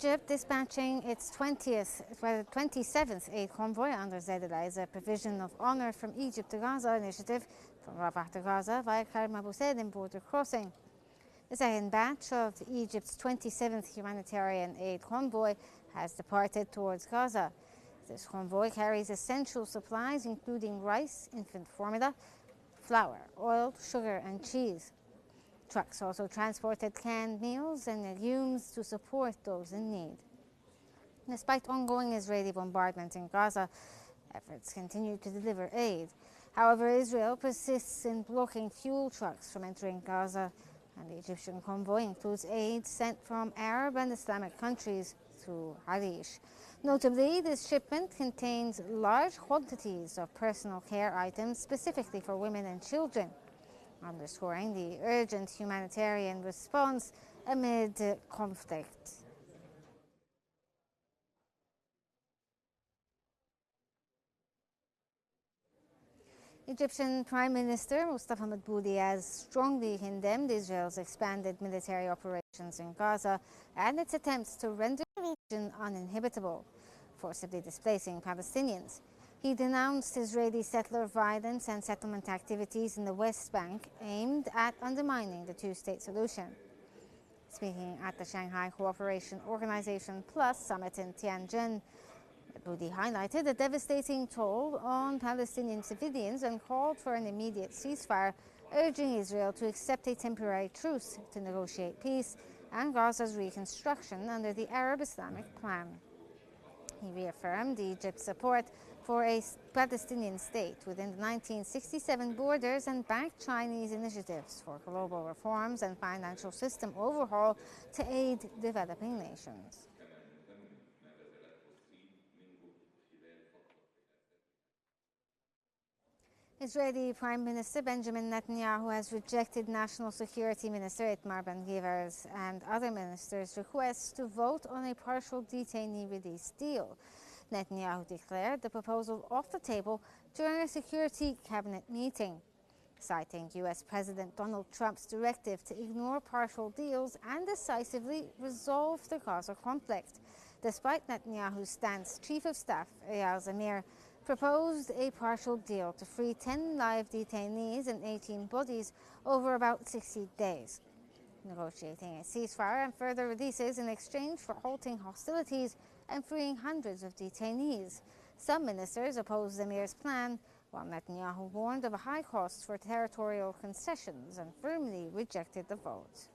Egypt dispatching its 27th aid convoy under Zedela, a provision of honor from Egypt to Gaza initiative from Rafah to Gaza via Karem Abu Said border crossing. The second batch of Egypt's 27th humanitarian aid convoy has departed towards Gaza. This convoy carries essential supplies including rice, infant formula, flour, oil, sugar and cheese. Trucks also transported canned meals and legumes to support those in need. Despite ongoing Israeli bombardment in Gaza, efforts continue to deliver aid. However, Israel persists in blocking fuel trucks from entering Gaza, and the Egyptian convoy includes aid sent from Arab and Islamic countries through Harish. Notably, this shipment contains large quantities of personal care items specifically for women and children, underscoring the urgent humanitarian response amid conflict. Egyptian Prime Minister Mustafa Madbouli has strongly condemned Israel's expanded military operations in Gaza and its attempts to render the region uninhabitable, forcibly displacing Palestinians. He denounced Israeli settler violence and settlement activities in the West Bank aimed at undermining the two-state solution. Speaking at the Shanghai Cooperation Organization Plus summit in Tianjin, Madbouli highlighted the devastating toll on Palestinian civilians and called for an immediate ceasefire, urging Israel to accept a temporary truce to negotiate peace and Gaza's reconstruction under the Arab Islamic plan. He reaffirmed Egypt's support for a Palestinian state within the 1967 borders and backed Chinese initiatives for global reforms and financial system overhaul to aid developing nations. Israeli Prime Minister Benjamin Netanyahu has rejected National Security Minister Itamar Ben-Gvir's and other ministers' requests to vote on a partial detainee release deal. Netanyahu declared the proposal off the table during a security cabinet meeting, citing U.S. President Donald Trump's directive to ignore partial deals and decisively resolve the Gaza conflict. Despite Netanyahu's stance, Chief of Staff Eyal Zamir proposed a partial deal to free 10 live detainees and 18 bodies over about 60 days, negotiating a ceasefire and further releases in exchange for halting hostilities and freeing hundreds of detainees. Some ministers opposed Zamir's plan, while Netanyahu warned of a high cost for territorial concessions and firmly rejected the vote.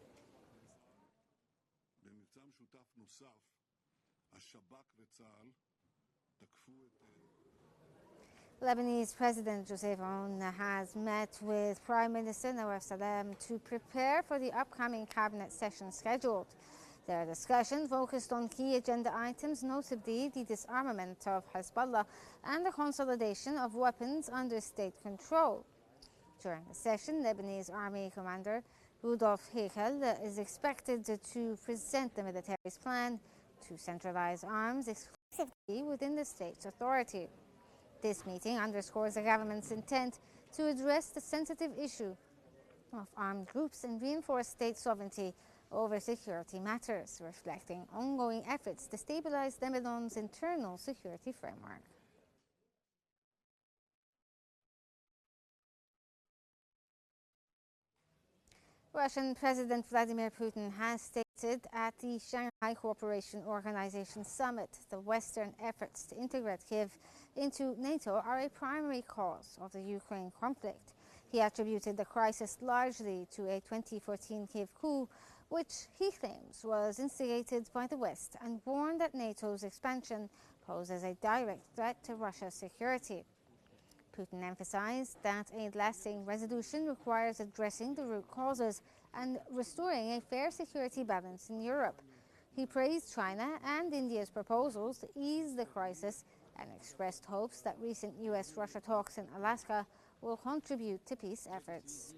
Lebanese President Joseph Aoun has met with Prime Minister Nawaf Salam to prepare for the upcoming cabinet session scheduled. Their discussion focused on key agenda items, notably the disarmament of Hezbollah and the consolidation of weapons under state control. During the session, Lebanese Army Commander Rudolf Heikel is expected to present the military's plan to centralize arms exclusively within the state's authority. This meeting underscores the government's intent to address the sensitive issue of armed groups and reinforce state sovereignty over security matters, reflecting ongoing efforts to stabilize Lebanon's internal security framework. Russian President Vladimir Putin has stated at the Shanghai Cooperation Organization summit the Western efforts to integrate Kyiv into NATO are a primary cause of the Ukraine conflict. He attributed the crisis largely to a 2014 Kyiv coup, which he claims was instigated by the West, and warned that NATO's expansion poses a direct threat to Russia's security. Putin emphasized that a lasting resolution requires addressing the root causes and restoring a fair security balance in Europe. He praised China and India's proposals to ease the crisis and expressed hopes that recent U.S.-Russia talks in Alaska will contribute to peace efforts.